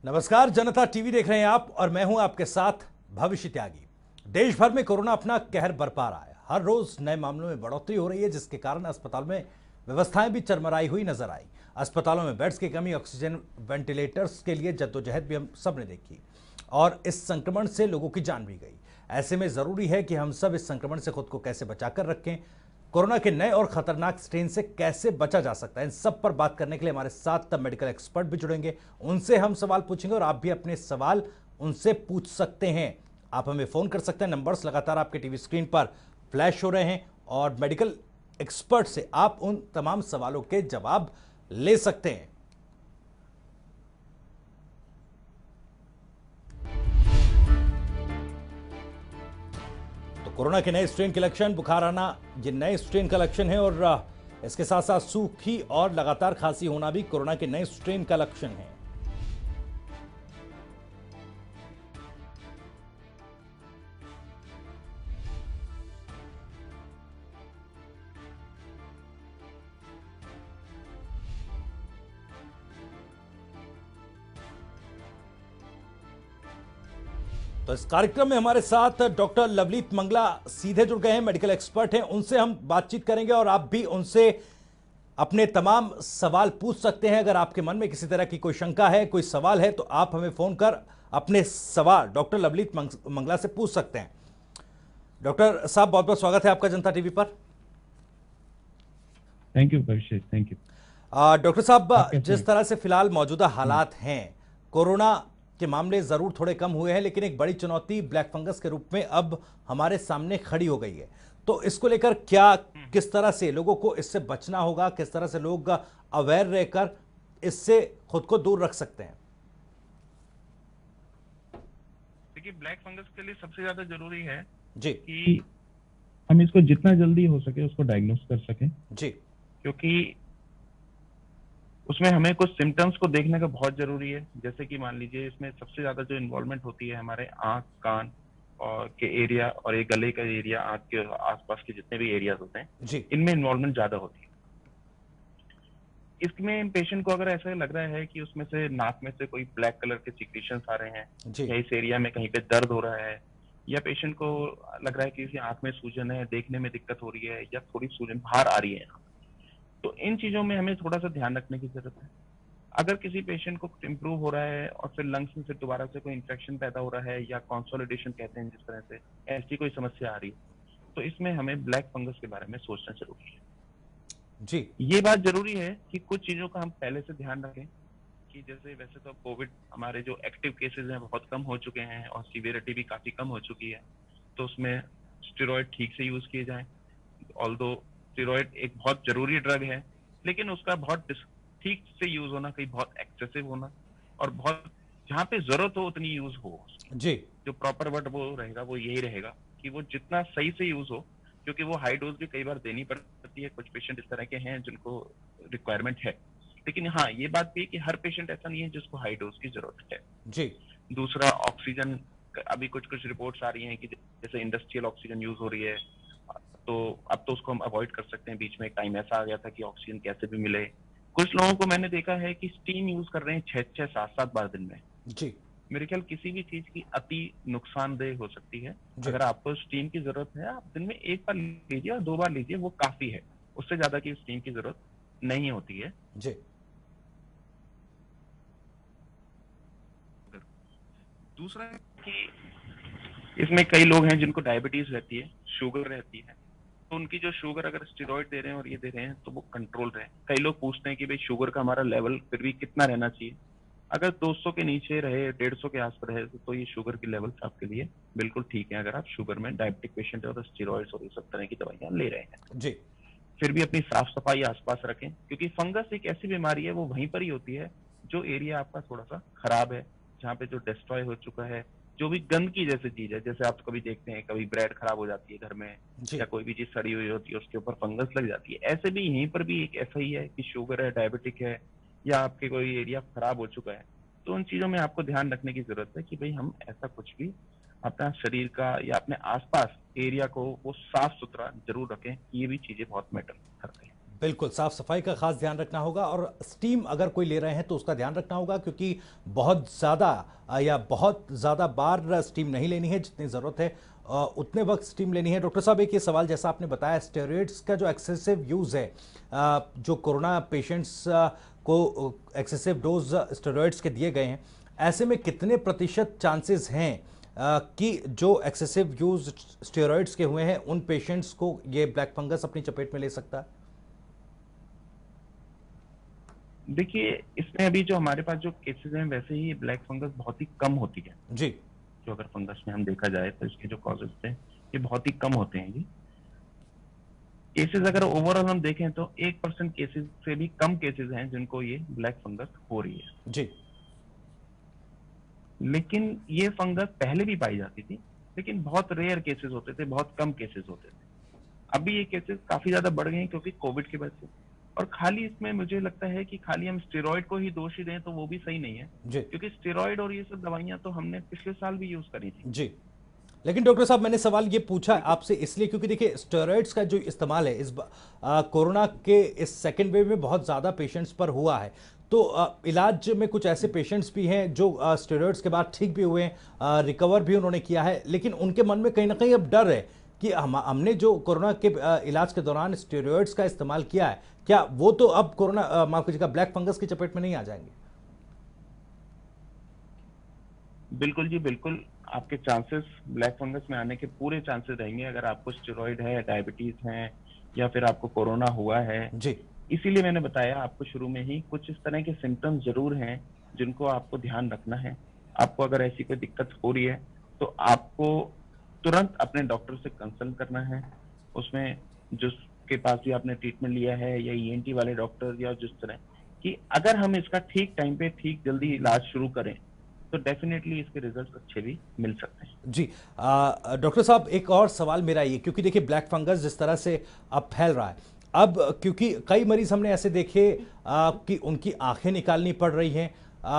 नमस्कार, जनता टीवी देख रहे हैं आप और मैं हूं आपके साथ भविष्य त्यागी। देश भर में कोरोना अपना कहर बरपा रहा है। हर रोज नए मामलों में बढ़ोतरी हो रही है, जिसके कारण अस्पताल में व्यवस्थाएं भी चरमराई हुई नजर आई। अस्पतालों में बेड्स की कमी, ऑक्सीजन, वेंटिलेटर्स के लिए जद्दोजहद भी हम सब ने देखी और इस संक्रमण से लोगों की जान भी गई। ऐसे में जरूरी है कि हम सब इस संक्रमण से खुद को कैसे बचाकर रखें, कोरोना के नए और खतरनाक स्ट्रेन से कैसे बचा जा सकता है, इन सब पर बात करने के लिए हमारे साथ मेडिकल एक्सपर्ट भी जुड़ेंगे। उनसे हम सवाल पूछेंगे और आप भी अपने सवाल उनसे पूछ सकते हैं। आप हमें फोन कर सकते हैं, नंबर्स लगातार आपके टीवी स्क्रीन पर फ्लैश हो रहे हैं और मेडिकल एक्सपर्ट से आप उन तमाम सवालों के जवाब ले सकते हैं। तो कोरोना के नए स्ट्रेन के लक्षण, बुखार आना, ये नए स्ट्रेन का लक्षण है और इसके साथ साथ सूखी और लगातार खांसी होना भी कोरोना के नए स्ट्रेन का लक्षण है। तो इस कार्यक्रम में हमारे साथ डॉक्टर लवलीत मंगला सीधे जुड़ गए हैं, मेडिकल एक्सपर्ट हैं। उनसे हम बातचीत करेंगे और आप भी उनसे अपने तमाम सवाल पूछ सकते हैं। अगर आपके मन में किसी तरह की कोई शंका है, कोई सवाल है, तो आप हमें फोन कर अपने सवाल डॉक्टर लवलीत मंगला से पूछ सकते हैं। डॉक्टर साहब, बहुत बहुत स्वागत है आपका जनता टीवी पर। थैंक यू भविष्य, थैंक यू। डॉक्टर साहब, जिस तरह से फिलहाल मौजूदा हालात हैं, कोरोना के मामले जरूर थोड़े कम हुए हैं, लेकिन एक बड़ी चुनौती ब्लैक फंगस के रूप में अब हमारे सामने खड़ी हो गई है। तो इसको लेकर किस तरह से लोगों को इससे बचना होगा, किस तरह से लोग अवेयर रहकर इससे खुद को दूर रख सकते हैं? देखिए, ब्लैक फंगस के लिए सबसे ज्यादा जरूरी है जी कि हम इसको जितना जल्दी हो सके उसको डायग्नोस कर सकें जी। क्योंकि उसमें हमें कुछ सिम्टम्स को देखने का बहुत जरूरी है। जैसे कि मान लीजिए, इसमें सबसे ज्यादा जो इन्वॉल्वमेंट होती है हमारे आंख, कान और के एरिया और ये गले का एरिया, आंख के आसपास के जितने भी एरियाज होते हैं जी इनमें इन्वॉल्वमेंट ज्यादा होती है। इसमें पेशेंट को अगर ऐसा लग रहा है कि उसमें से नाक में से कोई ब्लैक कलर के सिक्रीशंस आ रहे हैं जी या इस एरिया में कहीं पे दर्द हो रहा है या पेशेंट को लग रहा है कि इसी आंख में सूजन है, देखने में दिक्कत हो रही है या थोड़ी सूजन बाहर आ रही है, तो इन चीजों में हमें थोड़ा सा ध्यान रखने की जरूरत है। अगर किसी पेशेंट को इम्प्रूव हो रहा है और फिर लंग्स में से दोबारा से कोई इन्फेक्शन पैदा हो रहा है या कंसोलिडेशन कहते हैं जिस तरह से, ऐसी कोई समस्या आ रही है, तो इसमें हमें ब्लैक फंगस के बारे में सोचना जरूरी है। जी। ये बात जरूरी है कि कुछ चीजों का हम पहले से ध्यान रखें कि जैसे वैसे तो कोविड हमारे जो एक्टिव केसेस हैं बहुत कम हो चुके हैं और सीवियरिटी भी काफी कम हो चुकी है, तो उसमें स्टेरॉइड ठीक से यूज किए जाएं। ऑल्दो स्टेरॉइड एक बहुत जरूरी ड्रग है, लेकिन उसका बहुत ठीक से यूज होना, कहीं बहुत एक्सेसिव होना और बहुत जहाँ पे जरूरत हो उतनी यूज हो। जी। जो प्रॉपर वर्ड वो रहेगा वो यही रहेगा कि वो जितना सही से यूज हो, क्योंकि वो हाई डोज भी कई बार देनी पड़ती है। कुछ पेशेंट इस तरह के हैं जिनको रिक्वायरमेंट है, लेकिन हाँ ये बात भी है कि हर पेशेंट ऐसा नहीं है जिसको हाई डोज की जरूरत है। जी। दूसरा, ऑक्सीजन, अभी कुछ कुछ रिपोर्ट्स आ रही हैं कि जैसे इंडस्ट्रियल ऑक्सीजन यूज हो रही है, तो अब तो उसको हम अवॉइड कर सकते हैं। बीच में एक टाइम ऐसा आ गया था कि ऑक्सीजन कैसे भी मिले। कुछ लोगों को मैंने देखा है कि स्टीम यूज कर रहे हैं 6-6, 7-7 बार दिन में। जी मेरे ख्याल किसी भी चीज की अति नुकसानदेह हो सकती है। जी। अगर आपको स्टीम की जरूरत है, आप दिन में 1 बार लीजिए और 2 बार लीजिए, वो काफी है। उससे ज्यादा की स्टीम की जरूरत नहीं होती है। जी। दूसरा कि इसमें कई लोग हैं जिनको डायबिटीज रहती है, शुगर रहती है, तो उनकी जो शुगर अगर स्टेरॉइड दे रहे हैं और ये दे रहे हैं तो वो कंट्रोल रहे। कई लोग पूछते हैं कि भाई शुगर का हमारा लेवल फिर भी कितना रहना चाहिए। अगर 200 के नीचे रहे, 150 के आसपास रहे, तो ये शुगर की लेवल्स आपके लिए बिल्कुल ठीक है। अगर आप शुगर में डायबिटिक पेशेंट है और स्टेरॉइड्स और ये सब तरह की दवाइयां ले रहे हैं, जी। फिर भी अपनी साफ सफाई आसपास रखें, क्योंकि फंगस एक ऐसी बीमारी है, वो वहीं पर ही होती है जो एरिया आपका थोड़ा सा खराब है, जहाँ पे जो डिस्ट्रॉय हो चुका है, जो भी गंदगी जैसी चीज है। जैसे आप कभी देखते हैं कभी ब्रेड खराब हो जाती है घर में जी या कोई भी चीज सड़ी हुई होती है, उसके ऊपर फंगस लग जाती है। ऐसे भी यहीं पर भी एक ऐसा ही है कि शुगर है, डायबिटिक है या आपके कोई एरिया खराब हो चुका है, तो उन चीजों में आपको ध्यान रखने की जरूरत है कि भाई हम ऐसा कुछ भी अपना शरीर का या अपने आसपास एरिया को वो साफ सुथरा जरूर रखें। ये भी चीजें बहुत मैटर करती हैं। बिल्कुल, साफ सफाई का खास ध्यान रखना होगा और स्टीम अगर कोई ले रहे हैं तो उसका ध्यान रखना होगा, क्योंकि बहुत ज़्यादा या बहुत ज़्यादा बार स्टीम नहीं लेनी है, जितनी ज़रूरत है उतने वक्त स्टीम लेनी है। डॉक्टर साहब, एक ये सवाल, जैसा आपने बताया स्टेरॉइड्स का जो एक्सेसिव यूज़ है, जो कोरोना पेशेंट्स को एक्सेसिव डोज स्टेरॉइड्स के दिए गए हैं, ऐसे में कितने प्रतिशत चांसेस हैं कि जो एक्सेसिव यूज स्टेरॉइड्स के हुए हैं उन पेशेंट्स को ये ब्लैक फंगस अपनी चपेट में ले सकता है? देखिए, इसमें अभी जो हमारे पास जो केसेस हैं, वैसे ही ब्लैक फंगस बहुत ही कम होती है। जी। जो अगर फंगस में हम देखा जाए तो इसके जो कॉजेज थे ये बहुत ही कम होते हैं जी। केसेस अगर ओवरऑल हम देखें तो 1% केसेस से भी कम केसेस हैं जिनको ये ब्लैक फंगस हो रही है जी। लेकिन ये फंगस पहले भी पाई जाती थी, लेकिन बहुत रेयर केसेस होते थे, बहुत कम केसेस होते थे। अभी ये केसेस काफी ज्यादा बढ़ गए हैं क्योंकि कोविड की वजह से। और खाली इसमें मुझे लगता है कि खाली हम स्टेरॉइड को ही दोषी दें तो वो भी सही नहीं है, क्योंकि स्टेरॉइड और ये सब दवाइयां तो हमने पिछले साल भी यूज करी थी जी। लेकिन डॉक्टर साहब, मैंने सवाल ये पूछा आपसे इसलिए क्योंकि देखिए स्टेरॉइड्स का जो इस्तेमाल है इस कोरोना के इस सेकेंड वेव में बहुत ज़्यादा पेशेंट्स पर हुआ है, तो इलाज में कुछ ऐसे पेशेंट्स भी हैं जो स्टेरॉइड्स के बाद ठीक भी हुए हैं, रिकवर भी उन्होंने किया है, लेकिन उनके मन में कहीं ना कहीं अब डर है कि हमने जो कोरोना के इलाज के दौरान स्टेरॉइड्स का इस्तेमाल किया है, क्या वो तो अब कोरोना माफ कीजिएगा ब्लैक फंगस की चपेट में नहीं आ जाएंगे? बिल्कुल जी, बिल्कुल। आपके चांसेस ब्लैक फंगस में आने के पूरे चांसेस रहेंगे अगर आपको स्टेरॉइड है, डायबिटीज है या फिर आपको कोरोना हुआ है। जी। इसीलिए मैंने बताया आपको शुरू में ही, कुछ इस तरह के सिम्टम्स जरूर हैं जिनको आपको ध्यान रखना है। आपको अगर ऐसी कोई दिक्कत हो रही है तो आपको तुरंत अपने डॉक्टर से कंसल्ट करना है। उसमें जिसके पास भी आपने ट्रीटमेंट लिया है या ईएनटी वाले डॉक्टर या जिस तरह कि अगर हम इसका ठीक टाइम पे ठीक जल्दी इलाज शुरू करें तो डेफिनेटली इसके रिजल्ट अच्छे भी मिल सकते हैं। जी। डॉक्टर साहब, एक और सवाल मेरा ये, क्योंकि देखिए ब्लैक फंगस जिस तरह से अब फैल रहा है, अब क्योंकि कई मरीज हमने ऐसे देखे कि उनकी आंखें निकालनी पड़ रही हैं,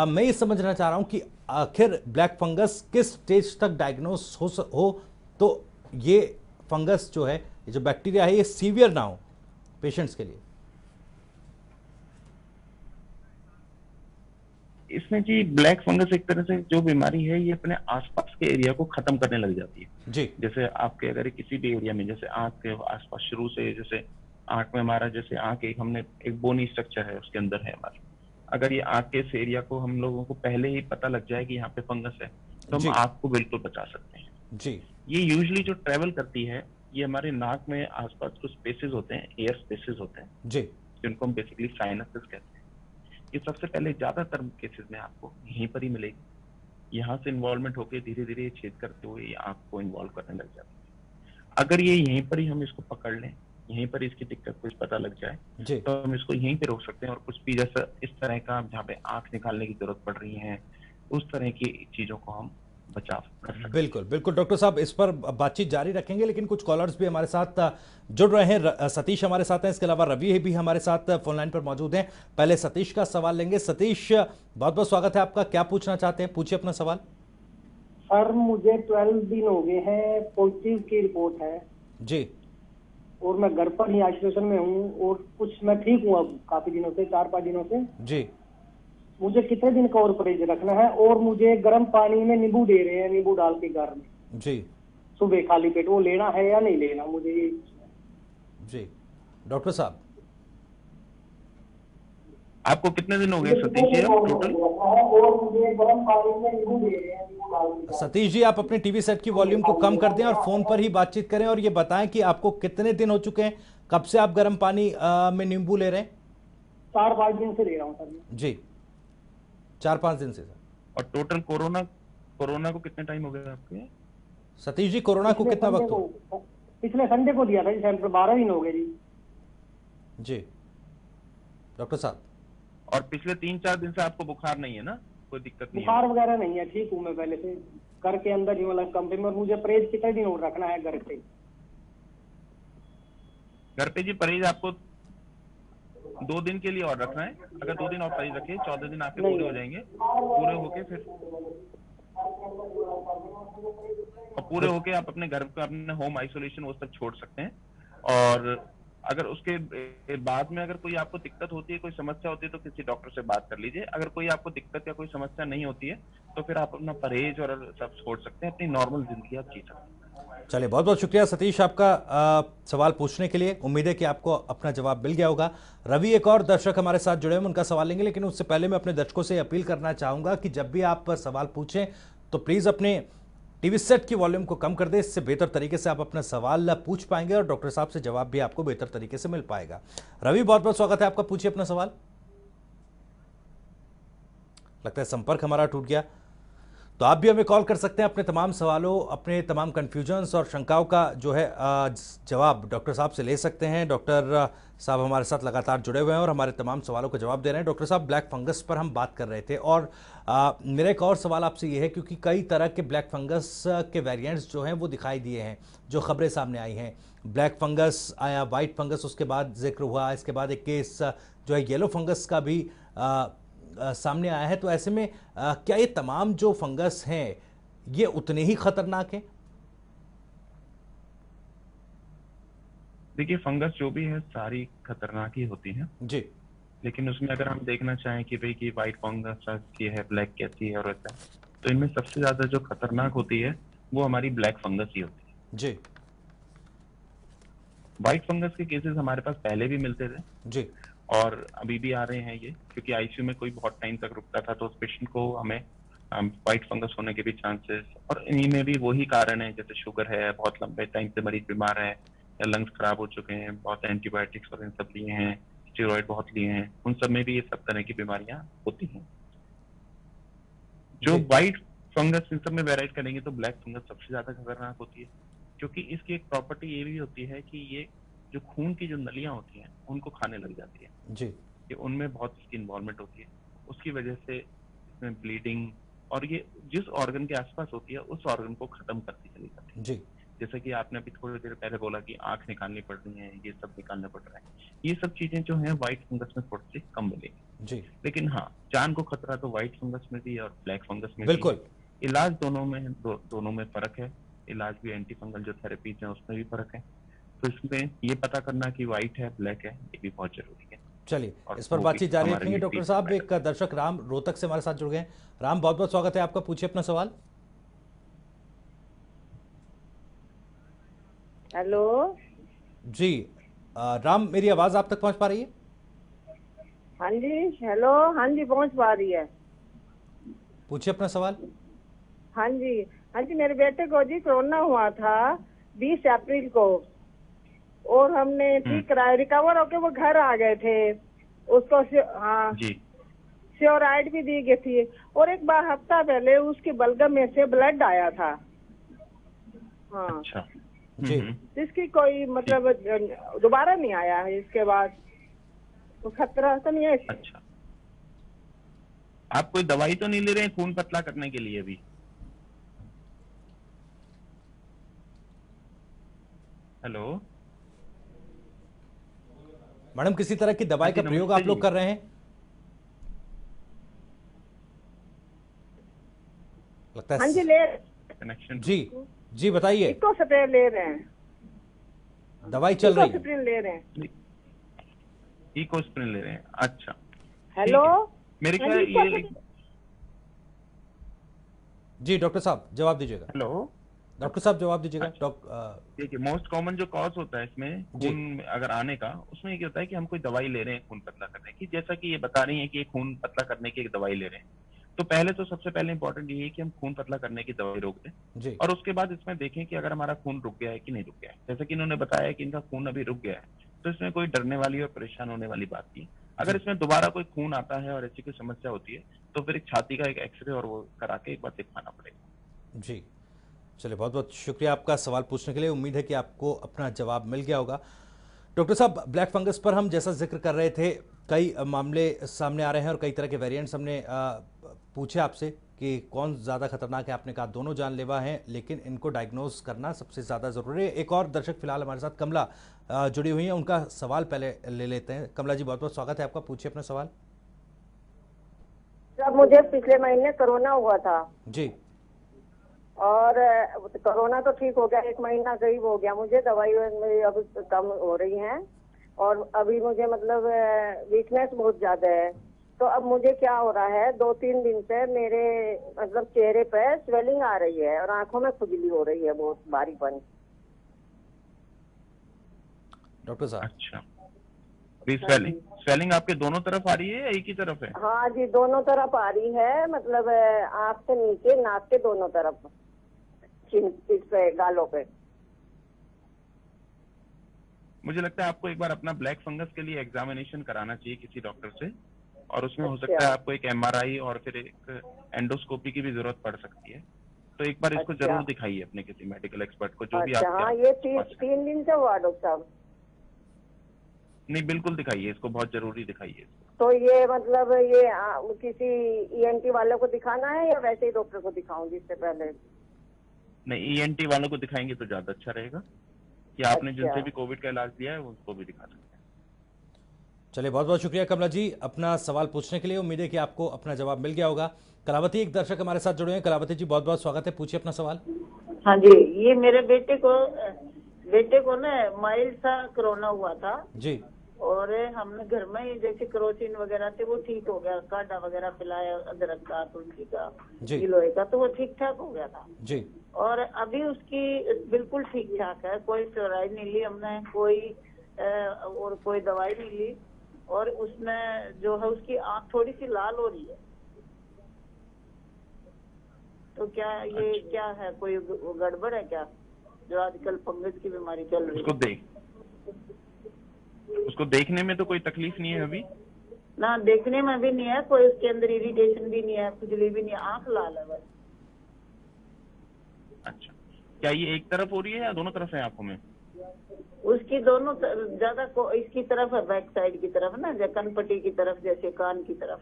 मैं ये समझना चाह रहा हूं कि आखिर ब्लैक फंगस किस स्टेज तक डायग्नोस हो तो ये फंगस जो है, ये जो बैक्टीरिया है, ये सीवियर ना हो पेशेंट्स के लिए। इसमें जी ब्लैक फंगस एक तरह से जो बीमारी है ये अपने आसपास के एरिया को खत्म करने लग जाती है जी। जैसे आपके अगर किसी भी एरिया में, जैसे आंख के आसपास शुरू से, जैसे आंख में हमारा जैसे आंख हमने एक बोनी स्ट्रक्चर है उसके अंदर है हमारे, अगर ये आंख के इस एरिया को हम लोगों को पहले ही पता लग जाए कि यहाँ पे फंगस है तो हम जी। आंख को बिल्कुल बचा सकते हैं जी। ये यूजुअली जो ट्रेवल करती है ये हमारे नाक में आसपास कुछ स्पेसेस होते हैं, एयर स्पेसेस होते हैं जी। जिनको हम बेसिकली साइनसेस कहते हैं। ये सबसे पहले ज्यादातर केसेस में आपको यहीं पर ही मिलेगी। यहाँ से इन्वॉल्वमेंट होकर धीरे धीरे छेद करते हुए ये आंख को इन्वॉल्व करने लग जाती है। अगर ये यहीं पर ही हम इसको पकड़ लें, यहीं पर इसकी दिक्कत कुछ पता लग जाए जी। तो हम इसको यहीं पे रोक सकते हैं। और कुछ भी जैसा इस तरह का जहाँ पे आंख निकालने की जरूरत पड़ रही है उस तरह की चीजों को हम बचाव कर सकते हैं। बिल्कुल बिल्कुल डॉक्टर साहब, इस पर बातचीत जारी रखेंगे, लेकिन कुछ कॉलर्स भी हमारे साथ जुड़ रहे हैं। सतीश हमारे साथ हैं, इसके अलावा रवि भी हमारे साथ फोन लाइन पर मौजूद हैं। पहले सतीश का सवाल लेंगे। सतीश, बहुत बहुत स्वागत है आपका, क्या पूछना चाहते हैं, पूछिए अपना सवाल। सर, मुझे 12 दिन हो गए हैं, पॉजिटिव की रिपोर्ट है जी। और मैं घर पर ही आइसोलेशन में हूँ और कुछ मैं ठीक हूँ अब काफी दिनों से, 4-5 दिनों से। जी। मुझे कितने दिन का और परहेज रखना है? और मुझे गर्म पानी में नींबू दे रहे हैं, नींबू डाल के घर में जी। सुबह खाली पेट, वो लेना है या नहीं लेना, मुझे ये। जी डॉक्टर साहब, आपको कितने दिन हो गए सतीश जी टोटल? और मुझे गर्म पानी में नींबू दे रहे हैं, नींबू डाल के। सतीश जी, आप अपने टीवी सेट की वॉल्यूम को कम कर दें और फोन पर ही बातचीत करें और ये बताएं कि आपको कितने दिन हो चुके हैं, कब से आप गर्म पानी में नींबू ले रहे हैं? 4-5 दिन से ले रहा हूँ सर। जी, 4-5 दिन से सर। और टोटल कोरोना को कितने टाइम हो गए आपके? सतीश जी, कोरोना को कितना वक्त हो? पिछले संडे को दिया था जी सैंपल, 12 दिन हो गए जी। जी डॉक्टर साहब, और पिछले 3-4 दिन से आपको बुखार नहीं है ना? कोई दिक्कत नहीं बुखार है? वगैरह नहीं है, ठीक हूँ मैं पहले से। घर के अंदर ही मतलब कमरे में। और मुझे परहेज कितने दिन और रखना है घर पे? घर पे जी परहेज आपको 2 दिन के लिए और रखना है। अगर 2 दिन और परहेज रखे 14 दिन आपके पूरे हो जाएंगे। पूरे होके फिर पूरे होके आप अपने घर का अपने होम आइसोलेशन वो सब छोड़ सकते हैं। और अगर उसके बाद में अगर कोई आपको दिक्कत होती है, कोई समस्या होती है, तो किसी डॉक्टर से बात कर लीजिए। अगर कोई आपको दिक्कत या कोई समस्या नहीं होती है तो फिर आप अपना परहेज और सब छोड़ सकते हैं, अपनी नॉर्मल जिंदगी आप जी सकते हैं। चलिए, बहुत बहुत शुक्रिया सतीश आपका सवाल पूछने के लिए। उम्मीद है कि आपको अपना जवाब मिल गया होगा। रवि, एक और दर्शक हमारे साथ जुड़े हैं, उनका सवाल लेंगे, लेकिन उससे पहले मैं अपने दर्शकों से अपील करना चाहूंगा कि जब भी आप सवाल पूछें तो प्लीज़ अपने टीवी सेट की वॉल्यूम को कम कर दें। इससे बेहतर तरीके से आप अपना सवाल पूछ पाएंगे और डॉक्टर साहब से जवाब भी आपको बेहतर तरीके से मिल पाएगा। रवि, बहुत बहुत स्वागत है आपका, पूछिए अपना सवाल। लगता है संपर्क हमारा टूट गया। तो आप भी हमें कॉल कर सकते हैं, अपने तमाम सवालों, अपने तमाम कन्फ्यूजन्स और शंकाओं का जो है जवाब डॉक्टर साहब से ले सकते हैं। डॉक्टर साहब हमारे साथ लगातार जुड़े हुए हैं और हमारे तमाम सवालों का जवाब दे रहे हैं। डॉक्टर साहब, ब्लैक फंगस पर हम बात कर रहे थे और मेरा एक और सवाल आपसे ये है, क्योंकि कई तरह के ब्लैक फंगस के वेरिएंट्स जो हैं वो दिखाई दिए हैं, जो खबरें सामने आई हैं। ब्लैक फंगस आया, वाइट फंगस उसके बाद जिक्र हुआ, इसके बाद एक केस जो है येलो फंगस का भी सामने आया है। तो ऐसे में क्या ये तमाम जो फंगस हैं ये उतने ही खतरनाक हैं? देखिए, फंगस जो भी है सारी खतरनाक ही होती है जी। लेकिन उसमें अगर हम देखना चाहें कि भाई कि व्हाइट फंगस कैसी है, ब्लैक कैसी है और ऐसा, तो इनमें सबसे ज्यादा जो खतरनाक होती है वो हमारी ब्लैक फंगस ही होती है जी। व्हाइट फंगस के केसेस हमारे पास पहले भी मिलते थे जी। और अभी भी आ रहे हैं ये, क्योंकि आईसीयू में कोई बहुत टाइम तक रुकता था तो उस पेशेंट को हमें व्हाइट फंगस होने के भी चांसेस, और इन्हीं में भी वही कारण है, जैसे शुगर है, बहुत लंबे टाइम से मरीज बीमार है या लंग्स खराब हो चुके हैं, बहुत एंटीबायोटिक्स और इन सब लिए हैं, स्टेरॉइड बहुत लिए हैं, उन सब में भी ये सब तरह की बीमारियां होती हैं। जो व्हाइट फंगस इन सब में वेराइट करेंगे तो ब्लैक फंगस सबसे ज्यादा खतरनाक होती है, क्योंकि इसकी एक प्रॉपर्टी ये भी होती है कि ये जो खून की जो नलियां होती हैं उनको खाने लग जाती है जी। कि उनमें बहुत इसकी इन्वॉल्वमेंट होती है, उसकी वजह से इसमें ब्लीडिंग, और ये जिस ऑर्गन के आसपास होती है उस ऑर्गन को खत्म करती चली जाती है। जी। जैसे कि आपने अभी थोड़ी देर पहले बोला कि आंख निकालनी पड़ रही है, ये सब निकालना पड़ रहा है, ये सब चीजें जो है व्हाइट फंगस में थोड़ी सी कम मिलेगी जी। लेकिन हाँ, जान को खतरा तो व्हाइट फंगस में भी है और ब्लैक फंगस में बिल्कुल। भी है। इलाज दोनों में दोनों में फर्क है। इलाज भी एंटी फंगल जो थेरेपीज है उसमें भी फर्क है, तो इसमें ये पता करना कि व्हाइट है ब्लैक है ये भी बहुत जरूरी है। चलिए, इस पर बातचीत जारी रखेंगे। डॉक्टर साहब, एक दर्शक राम रोहतक से हमारे साथ जुड़ गए हैं। राम, बहुत बहुत स्वागत है आपका, पूछिए अपना सवाल। हेलो जी। राम, मेरी आवाज आप तक पहुंच पा रही है? हाँ जी, हेलो, हाँ जी पहुंच पा रही है। पूछिए अपना सवाल। हाँ जी, हाँ जी, मेरे बेटे को जी कोरोना हुआ था 20 अप्रैल को और हमने ठीक कराया, रिकवर होके वो घर आ गए थे। उसको हाँ जी श्योराइड भी दी गई थी और एक बार हफ्ता पहले उसके बलगम में से ब्लड आया था। हाँ अच्छा जी। इसकी कोई मतलब दोबारा नहीं आया है इसके बाद, तो खतरा तो नहीं है? अच्छा, आप कोई दवाई तो नहीं ले रहे हैं खून पतला करने के लिए भी? हेलो मैडम, किसी तरह की दवाई का प्रयोग आप लोग कर रहे हैं? लगता है हाँ जी, ले कनेक्शन। जी बताइए। इको स्प्रे ले रहे हैं, दवाई चल रही है? स्प्रे ले रहे हैं। इकोस्प्रिन ले रहे हैं, अच्छा। हेलो, मेरे ख्याल ये जी डॉक्टर साहब जवाब दीजिएगा। हेलो डॉक्टर साहब जवाब दीजिएगा। देखिए, मोस्ट कॉमन जो कॉज होता है इसमें खून अगर आने का, उसमें ये होता है कि हम कोई दवाई ले रहे हैं खून पतला करने की, जैसा कि ये बता रही है कि खून पतला करने की एक दवाई ले रहे हैं, तो पहले तो सबसे पहले इंपॉर्टेंट ये है कि हम खून पतला करने की दवाई रोक दें और उसके बाद इसमें देखें कि अगर हमारा खून रुक गया है कि नहीं रुक गया है। जैसे कि इन्होंने बताया कि इनका खून अभी रुक गया है, तो इसमें कोई डरने वाली और परेशान होने वाली बात नहीं। अगर इसमें दोबारा कोई खून आता है और ऐसी कोई समस्या होती है तो फिर एक छाती का एक एक्सरे और वो करा के एक बार दिखाना पड़ेगा। जी, चलिए, बहुत बहुत शुक्रिया आपका सवाल पूछने के लिए। उम्मीद है कि आपको अपना जवाब मिल गया होगा। डॉक्टर साहब, ब्लैक फंगस पर हम जैसा जिक्र कर रहे थे, कई मामले सामने आ रहे हैं और कई तरह के वेरिएंट्स हमने पूछे आपसे कि कौन ज़्यादा खतरनाक है। आपने कहा दोनों जानलेवा हैं, लेकिन इनको डायग्नोज करना सबसे ज़्यादा ज़रूरी है। एक और दर्शक फिलहाल हमारे साथ कमला जुड़ी हुई हैं, उनका सवाल पहले ले लेते हैं। कमला जी, बहुत बहुत स्वागत है आपका, पूछिए अपना सवाल। जब मुझे पिछले महीने कोरोना हुआ था जी, और कोरोना तो ठीक हो गया, 1 महीना करीब हो गया मुझे, दवाई मेरी अब कम हो रही है, और अभी मुझे मतलब वीकनेस बहुत ज्यादा है। तो अब मुझे क्या हो रहा है, 2-3 दिन से मेरे मतलब चेहरे पे स्वेलिंग आ रही है और आंखों में खुजली हो रही है, बहुत भारीपन। डॉक्टर साहब, अच्छा, अभी स्वेलिंग आपके दोनों तरफ आ रही है या एक ही तरफ है? हाँ जी, दोनों तरफ आ रही है, मतलब आंख से नीचे, नाक के दोनों तरफ, इस पे गालों पे। मुझे लगता है आपको एक बार अपना ब्लैक फंगस के लिए एग्जामिनेशन कराना चाहिए किसी डॉक्टर से, और उसमें हो सकता है आपको एक MRI और फिर एक एंडोस्कोपी की भी जरूरत पड़ सकती है। तो एक बार इसको जरूर दिखाइए अपने किसी मेडिकल एक्सपर्ट को, जो भी अच्छा, आपके हाँ, ये पास है। 3 दिन से हुआ डॉक्टर साहब। नहीं, बिल्कुल दिखाइए इसको, बहुत जरूरी दिखाइए। तो ये मतलब ये किसी ENT वाले को दिखाना है या वैसे ही डॉक्टर को दिखाऊं जिससे पहले? नहीं, ENT वालों को दिखाएंगे तो ज्यादा अच्छा रहेगा, कि आपने जिनसे भी कोविड का इलाज लिया है उसको भी दिखा सकते हैं। चलिए, बहुत बहुत शुक्रिया कमला जी अपना सवाल पूछने के लिए। उम्मीद है कि आपको अपना जवाब मिल गया होगा। कलावती, एक दर्शक हमारे साथ जुड़े हैं। कलावती जी, बहुत बहुत स्वागत है, पूछिए अपना सवाल। हाँ जी, ये मेरे बेटे को ना माइल्ड सा कोरोना हुआ था जी और हमने घर में ही जैसे क्रोसिन वगैरह थे वो ठीक हो गया, काढ़ा वगैरह पिलाया अदरक का, तुलसी का, जी गिलोय का, तो वो ठीक ठाक हो गया था। जी और अभी उसकी बिल्कुल ठीक ठाक है, कोई स्टेरॉइड नहीं ली हमने, और कोई दवाई नहीं ली, और उसमें जो है उसकी आंख थोड़ी सी लाल हो रही है। तो क्या ये क्या है, कोई गड़बड़ है क्या, जो आजकल फंगस की बीमारी चल रही है? उसको देखने में तो कोई तकलीफ नहीं है अभी ना, देखने में भी नहीं है कोई, उसके अंदर इरिटेशन भी नहीं है, खुजली भी नहीं है, आंख लाल है बस। अच्छा, क्या ये एक तरफ हो रही है या दोनों तरफ है आंखों में? उसकी दोनों ज्यादा इसकी तरफ है, बैक साइड की तरफ ना, जैसे कनपट्टी की तरफ, जैसे कान की तरफ।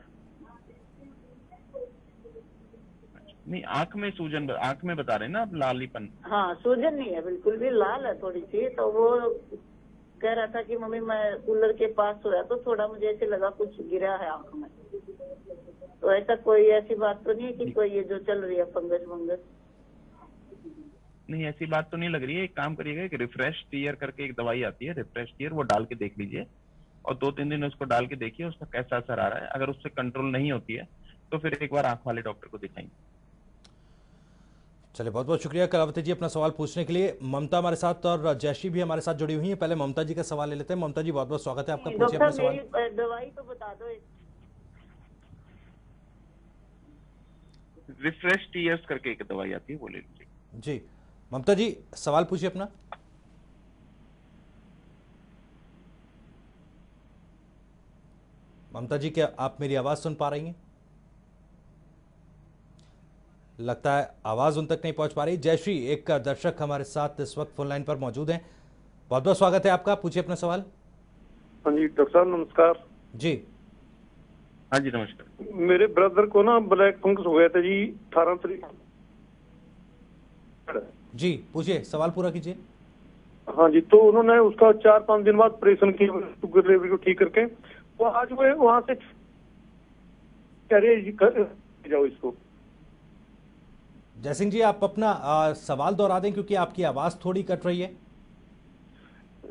नहीं, आंख में सूजन, आंख में बता रहे हैं ना आप, लालीपन? हाँ, सूजन नहीं है, बिल्कुल भी लाल है थोड़ी सी। तो वो कह रहा था कि मम्मी मैं कूलर के पास सोया तो थोड़ा मुझे ऐसे लगा कुछ गिरा है आंख में। तो ऐसा कोई ऐसी बात तो नहीं है कि कोई ये जो चल रही है फंगस? नहीं, ऐसी बात तो नहीं लग रही है। एक काम करिएगा, एक रिफ्रेश टीयर करके एक दवाई आती है, रिफ्रेश टीयर, वो डाल के देख लीजिए और 2-3 दिन उसको डाल के देखिए उसका कैसा असर आ रहा है। अगर उससे कंट्रोल नहीं होती है तो फिर एक बार आंख वाले डॉक्टर को दिखाएंगे। चलिए, बहुत बहुत शुक्रिया कलावती जी अपना सवाल पूछने के लिए। ममता हमारे साथ और जयश्री भी हमारे साथ जुड़ी हुई हैं। पहले ममता जी का सवाल ले लेते हैं। ममता जी, बहुत बहुत स्वागत है आपका, पूछिए अपना सवाल। मेरी दवाई तो बता दो। रिफ्रेश टीयर्स करके एक दवाई आती है, वो ले लीजिए। जी ममता जी, सवाल पूछिए अपना। ममता जी, क्या आप मेरी आवाज सुन पा रही हैं? लगता है आवाज उन तक नहीं पहुंच पा रही। जयश्री, एक दर्शक हमारे साथ इस वक्त फोन लाइन पर मौजूद हैं। बहुत बहुत स्वागत है आपका, पूछिए अपना सवाल। हाँ जी डॉक्टर साहब, नमस्कार जी। हाँ जी, नमस्कार। मेरे ब्रदर को ना ब्लैक फंगस हो गया था जी 18 तारीख। जी पूछिए, सवाल पूरा कीजिए। हाँ जी, तो उन्होंने उसका 4-5 दिन बाद ऑपरेशन किया शुगर लेवल को ठीक करके। वो आज वो वहां से कह रहे जाओ इसको। जयसिंह जी, आप अपना सवाल दोहरा दें क्योंकि आपकी आवाज थोड़ी कट रही है।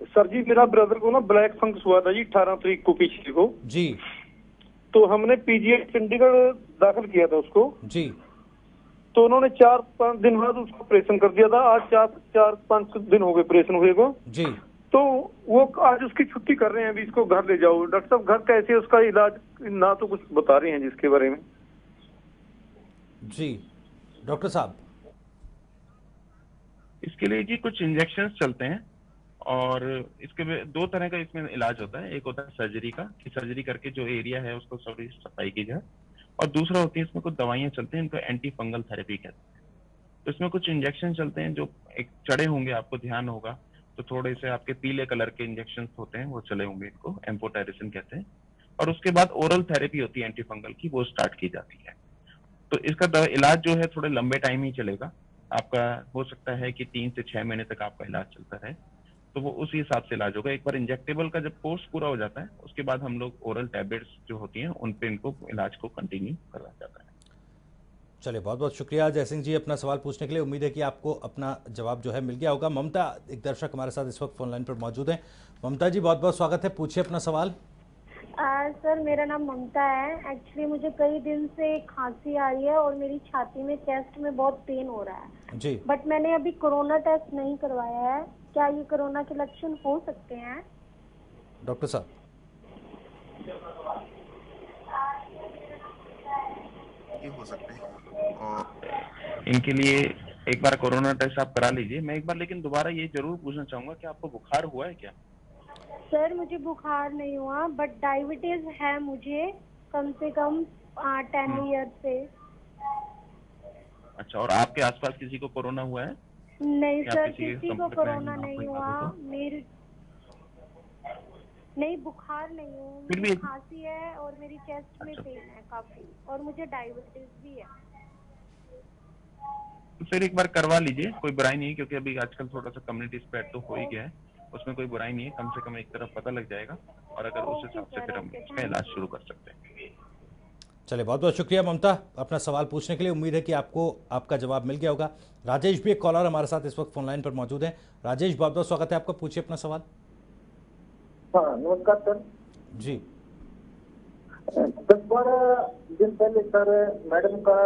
सर जी, मेरा ब्रदर को ना ब्लैक फंगस हुआ था जी 18 तारीख को, पिछले को जी। तो हमने PGI चंडीगढ़ दाखिल किया था उसको जी। तो उन्होंने 4-5 दिन बाद उसको ऑपरेशन कर दिया था। आज 4-5 दिन हो गए ऑपरेशन हुए को जी। तो वो आज उसकी छुट्टी कर रहे हैं, अभी इसको घर ले जाओ। डॉक्टर साहब, घर कैसे उसका इलाज, ना तो कुछ बता रहे हैं जिसके बारे में। जी डॉक्टर साहब, इसके लिए जी कुछ इंजेक्शन चलते हैं और इसके 2 तरह का इसमें इलाज होता है। एक होता है सर्जरी का, कि सर्जरी करके जो एरिया है उसको थोड़ी सफाई की जाए, और दूसरा होती है इसमें कुछ दवाइयां चलती हैं, इनको एंटी फंगल थेरेपी कहते हैं। तो इसमें कुछ इंजेक्शन चलते हैं जो एक चढ़े होंगे, आपको ध्यान होगा, तो थोड़े से आपके पीले कलर के इंजेक्शन होते हैं, वो चले होंगे, इनको एम्फोटेरिसिन कहते हैं। और उसके बाद ओरल थेरेपी होती है एंटी फंगल की, वो स्टार्ट की जाती है। तो इसका इलाज जो है थोड़े लंबे टाइम ही चलेगा आपका। हो सकता है कि 3 से 6 महीने तक आपका इलाज चलता रहे, तो वो उसी हिसाब से इलाज होगा। एक बार इंजेक्टेबल का जब कोर्स पूरा हो जाता है उसके बाद हम लोग ओरल टैबलेट्स जो होती हैं उन पे इनको इलाज को कंटिन्यू करवा जाता है। चलिए, बहुत बहुत शुक्रिया जय सिंह जी अपना सवाल पूछने के लिए। उम्मीद है कि आपको अपना जवाब जो है मिल गया होगा। ममता, एक दर्शक हमारे साथ इस वक्त फोन लाइन पर मौजूद हैं। ममता जी, बहुत बहुत स्वागत है, पूछिए अपना सवाल। सर, मेरा नाम ममता है। एक्चुअली मुझे कई दिन से खांसी आ रही है और मेरी छाती में, चेस्ट में बहुत पेन हो रहा है जी। बट मैंने अभी कोरोना टेस्ट नहीं करवाया है। क्या ये कोरोना के लक्षण हो सकते हैं? डॉक्टर साहब। ये हो सकते हैं और इनके लिए एक बार कोरोना टेस्ट आप करा लीजिए। मैं एक बार लेकिन दोबारा ये जरूर पूछना चाहूंगा कि आपको बुखार हुआ है क्या? सर, मुझे बुखार नहीं हुआ बट डायबिटीज है मुझे कम से कम 10 ईयर से। अच्छा, और आपके आसपास किसी को कोरोना हुआ है? नहीं क्या सर, किसी के किसी को संपर्क में कोरोना आपको नहीं याद हुआ। हो तो? मेरी नहीं, बुखार नहीं हुआ, फिर मुझे भी खांसी है और मेरी चेस्ट में अच्छा। पेन है काफी, और मुझे डायबिटीज भी है। तो फिर एक बार करवा लीजिए, कोई बुराई नहीं है, क्योंकि अभी आजकल थोड़ा सा कम्युनिटी स्प्रेड तो हो ही गया है, उसमें कोई बुराई नहीं है। कम से कम एक तरफ पता लग जाएगा और अगर उस हिसाब से फिर हम इसका इलाज शुरू कर सकते हैं। चलिए, बहुत बहुत शुक्रिया ममता अपना सवाल पूछने के लिए। उम्मीद है कि आपको आपका जवाब मिल गया होगा। राजेश भी एक कॉलर हमारे साथ इस वक्त फोन लाइन पर मौजूद हैं। राजेश, बहुत बहुत स्वागत है आपका, पूछिए अपना सवाल। हाँ, नमस्कार सर जी। 10-12 दिन पहले सर मैडम का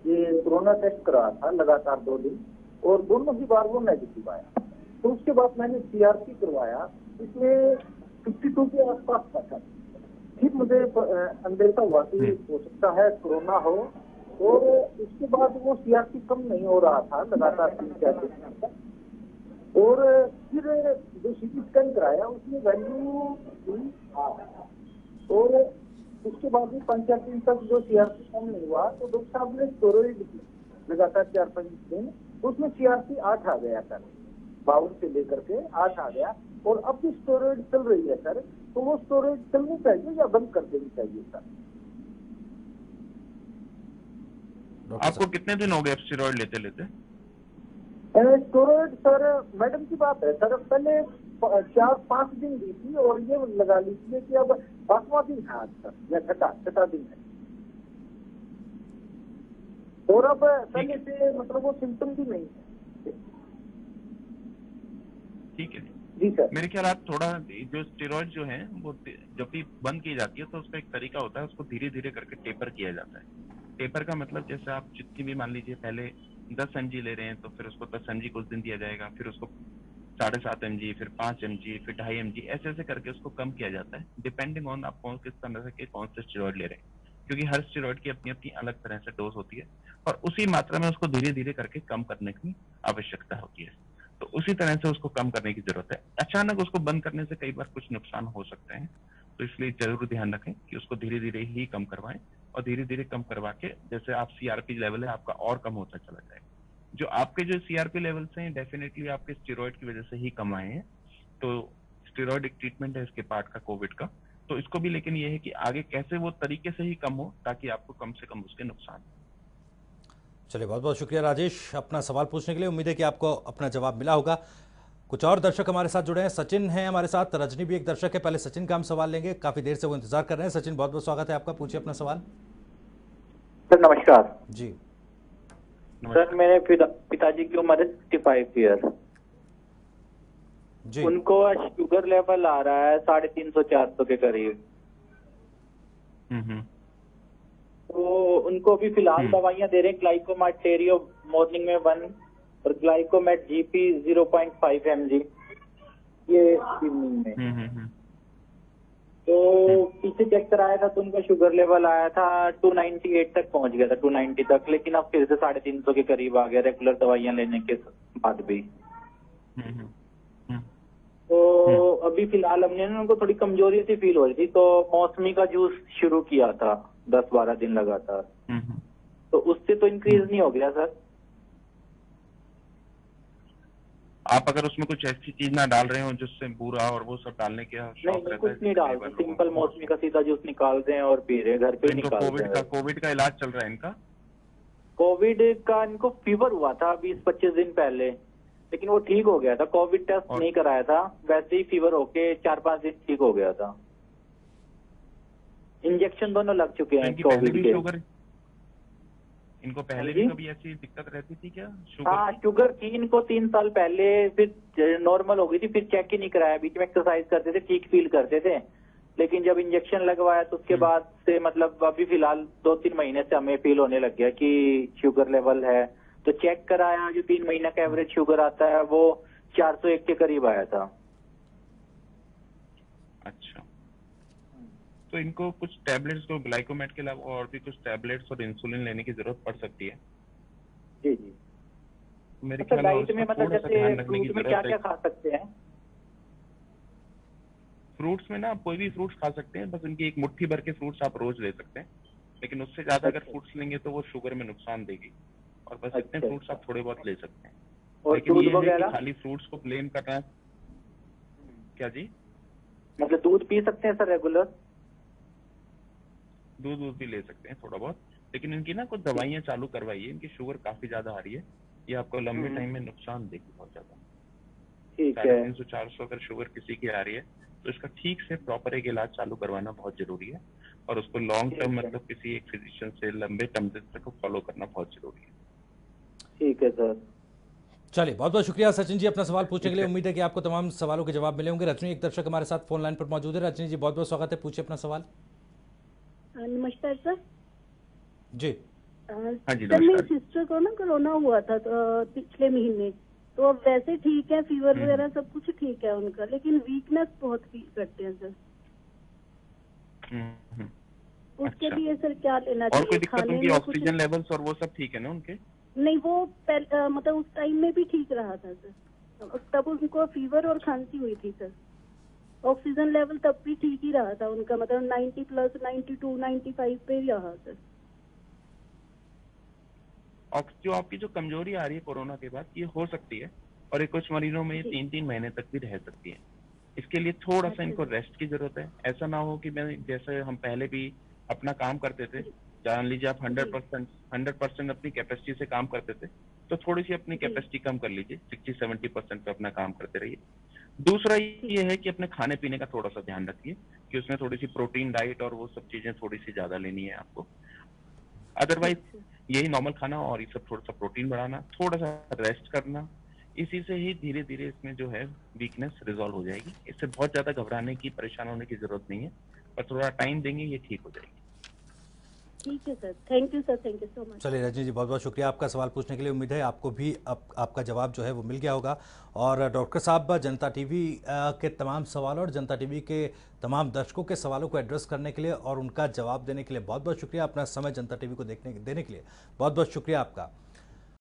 ये कोरोना टेस्ट करा था लगातार 2 दिन, और दोनों ही बार वो नेगेटिव आया। तो उसके बाद मैंने सीआरपी करवाया, इसमें 52 के आसपास था सर। फिर मुझे अंदेशा हुआ कि हो सकता है कोरोना हो, और उसके बाद वो सीआरपी कम नहीं हो रहा था लगातार 3-4 दिन तक। और फिर जो सीटी स्कैन कराया उसमें वैल्यू थी 8, और उसके बाद भी 5-4 दिन तक जो सीआरपी कम नहीं हुआ, तो डॉक्टर साहब ने स्टेरॉइड दी लगातार 4-5 दिन, उसमें सीआरपी 8 आ गया सर, 52 से लेकर के 8 आ गया। और अब भी स्टेरॉइड चल रही है सर, तो वो स्टेरॉइड चलनी चाहिए या बंद कर देनी चाहिए सर? आपको कितने दिन हो गए स्टेरॉइड लेते लेते? स्टेरॉइड सर मैडम की बात है सर, पहले 4-5 दिन दी थी, और ये लगा लीजिए कि अब 5वां दिन है आज सर, या छठा दिन है। और अब पहले से मतलब वो सिम्टम भी नहीं है। ठीक है जी सर। मेरे ख्याल आप थोड़ा, जो स्टेरॉइड जो है वो जब भी बंद की जाती है तो उसका एक तरीका होता है, उसको धीरे धीरे करके टेपर किया जाता है। टेपर का मतलब जैसे आप जितनी भी, मान लीजिए पहले 10 mg ले रहे हैं तो फिर उसको 10 mg कुछ दिन दिया जाएगा, फिर उसको 7.5 mg, फिर 5 mg, फिर 2.5 mg, ऐसे ऐसे करके उसको कम किया जाता है, डिपेंडिंग ऑन आप किस तरह के कौन से स्टेरॉइड ले रहे हैं, क्योंकि हर स्टेरॉइड की अपनी अपनी अलग तरह से डोज होती है और उसी मात्रा में उसको धीरे धीरे करके कम करने की आवश्यकता होती है। तो उसी तरह से उसको कम करने की जरूरत है। अचानक उसको बंद करने से कई बार कुछ नुकसान हो सकते हैं, तो इसलिए जरूर ध्यान रखें कि उसको धीरे धीरे ही कम करवाएं, और धीरे धीरे कम करवा के जैसे आप सीआरपी लेवल है आपका और कम होता चला जाएगा। जो आपके जो सीआरपी लेवल्स हैं डेफिनेटली आपके स्टेरॉइड की वजह से ही कम आए हैं, तो स्टेरॉइड एक ट्रीटमेंट है इसके पार्ट का कोविड का, तो इसको भी, लेकिन ये है कि आगे कैसे वो तरीके से ही कम हो ताकि आपको कम से कम उसके नुकसान। चलिए, बहुत बहुत शुक्रिया राजेश अपना सवाल पूछने के लिए। उम्मीद है कि आपको अपना जवाब मिला होगा। कुछ और दर्शक हमारे साथ जुड़े हैं। सचिन हैं हमारे साथ, रजनी भी एक दर्शक है। पहले सचिन का हम सवाल लेंगे, काफी देर से वो इंतजार कर रहे हैं। सचिन, बहुत बहुत स्वागत है आपका, पूछिए अपना सवाल। सर नमस्कार। जी सर, मेरे पिताजी की उम्र है 65 ईयर जी। उनको शुगर लेवल आ रहा है 350-400 के करीब। तो उनको भी फिलहाल दवाइयां दे रहे हैं, ग्लाइकोमेट टेरियो मॉर्निंग में 1 और ग्लाइकोमेट जीपी 0.5 mg ये इवनिंग में। तो पीछे चेक कराया था तो उनका शुगर लेवल आया था 298 तक पहुंच गया था, 290 तक, लेकिन अब फिर से 350 के करीब आ गया रेगुलर दवाइयां लेने के बाद भी। तो अभी फिलहाल हमने ना उनको थोड़ी कमजोरी सी फील हो रही थी, तो मौसमी का जूस शुरू किया था 10-12 दिन लगातार। तो उससे तो इंक्रीज नहीं हो गया सर? आप अगर उसमें कुछ ऐसी चीज ना डाल रहे हो जिससे बुरा और वो सब डालने के नहीं, कुछ नहीं डालते, सिंपल मौसमी का सीधा जूस निकालते हैं और पी रहे, घर पे निकालते हैं। कोविड का इलाज चल रहा है इनका? कोविड का इनको फीवर हुआ था 20-25 दिन पहले, लेकिन वो ठीक हो गया था। कोविड टेस्ट नहीं कराया था, वैसे ही फीवर होके 4-5 दिन ठीक हो गया था। इंजेक्शन दोनों लग चुके हैं कोविड के। इनको पहले हाँ जी। भी कभी ऐसी दिक्कत रहती थी क्या शुगर हाँ, की? शुगर थी इनको 3 साल पहले, फिर नॉर्मल हो गई थी, फिर चेक ही नहीं कराया, बीच में एक्सरसाइज करते थे, ठीक फील करते थे, लेकिन जब इंजेक्शन लगवाया तो उसके बाद से मतलब अभी फिलहाल 2-3 महीने से हमें फील होने लग गया कि शुगर लेवल है। तो चेक कराया, जो 3 महीने का एवरेज शुगर आता है वो 401 के करीब आया था। अच्छा, तो इनको कुछ टैबलेट्स को ग्लाइकोमेट के अलावा और भी कुछ टैबलेट्स और इंसुलिन लेने की जरूरत पड़ सकती है। जी जी। मेरे अच्छा, ख्याल में डाइट में उसका मतलब थोड़ा सा जैसे ध्यान रखने की फ्रूट में क्या जरूरत क्या है। खा सकते हैं? फ्रूट्स में ना आप कोई भी फ्रूट्स खा सकते हैं, बस उनकी एक मुट्ठी भर के फ्रूट्स आप रोज ले सकते हैं, लेकिन उससे ज्यादा अगर अच्छा। फ्रूट्स लेंगे तो वो शुगर में नुकसान देगी, और बस इतने अच्छा, फ्रूट्स आप थोड़े बहुत ले सकते हैं। और लेकिन दूध ये है कि वगैरह? खाली फ्रूट्स को ब्लेम करना। क्या जी? मतलब दूध पी सकते हैं सर रेगुलर? दूध भी ले सकते हैं थोड़ा बहुत, लेकिन इनकी ना कुछ दवाइयाँ चालू करवाइए, इनकी शुगर काफी ज्यादा आ रही है, ये आपको लंबे टाइम में नुकसान देगी बहुत ज्यादा। ठीक है। 350-400 अगर शुगर किसी की आ रही है तो इसका ठीक से प्रॉपर एक इलाज चालू करवाना बहुत जरूरी है, और उसको लॉन्ग टर्म ठीक है। मतलब किसी एक फिजिशियन से लंबे टर्म तक फॉलो करना बहुत जरूरी है। ठीक है सर। चलिए, बहुत बहुत शुक्रिया सचिन जी अपना सवाल पूछने के लिए। ठीक है। उम्मीद है कि आपको तमाम सवालों के जवाब मिले होंगे। रजनी, एक दर्शक हमारे साथ फोन लाइन पर मौजूद है। रजनी जी, बहुत बहुत स्वागत है, पूछिए अपना सवाल। नमस्कार सर। जी हाँ जी, सर, मेरी नमस्कार। सिस्टर को ना कोरोना हुआ था तो पिछले महीने, तो अब वैसे ठीक है, फीवर वगैरह सब कुछ ठीक है उनका, लेकिन वीकनेस बहुत फील करते हैं सर। उसके अच्छा। लिए सर क्या लेना और चाहिए? कोई दिक्कत खाने उनकी में कुछ ऑक्सीजन लेवल्स और वो सब ठीक है ना उनके? नहीं, वो मतलब उस टाइम में भी ठीक रहा था सर, तब उनको फीवर और खांसी हुई थी सर। ऑक्सीजन लेवल तब भी ठीक ही रहा था उनका, मतलब 90 प्लस 92 95 पे ही रहा सर। और जो आपकी जो कमजोरी आ रही है कोरोना के बाद, ये हो सकती है, और ये कुछ मरीजों में ये जी। 3-3 महीने तक भी रह सकती है। इसके लिए थोड़ा सा अच्छा। इनको रेस्ट की जरूरत है। ऐसा ना हो कि मैं जैसे हम पहले भी अपना काम करते थे, जान लीजिए आप 100% अपनी कैपेसिटी से काम करते थे, तो थोड़ी सी अपनी जी। कैपेसिटी कम कर लीजिए, 60-70% पे अपना काम करते रहिए। दूसरा ये है कि अपने खाने पीने का थोड़ा सा ध्यान रखिए कि उसमें थोड़ी सी प्रोटीन डाइट और वो सब चीजें थोड़ी सी ज्यादा लेनी है आपको। अदरवाइज यही नॉर्मल खाना और ये सब थोड़ा सा प्रोटीन बढ़ाना, थोड़ा सा रेस्ट करना, इसी से ही धीरे धीरे इसमें जो है वीकनेस रिजॉल्व हो जाएगी। इससे बहुत ज्यादा घबराने की, परेशान होने की जरूरत नहीं है, पर थोड़ा टाइम देंगे ये ठीक हो जाएगी। ठीक है sir, thank you sir, thank you so much. चलिए रजनी जी, बहुत बहुत शुक्रिया आपका सवाल पूछने के लिए। उम्मीद है आपको भी आपका जवाब जो है वो मिल गया होगा। और डॉक्टर साहब जनता टीवी के तमाम सवाल और जनता टीवी के तमाम दर्शकों के सवालों को एड्रेस करने के लिए और उनका जवाब देने के लिए बहुत बहुत शुक्रिया। अपना समय जनता टीवी को देने के लिए बहुत बहुत शुक्रिया आपका।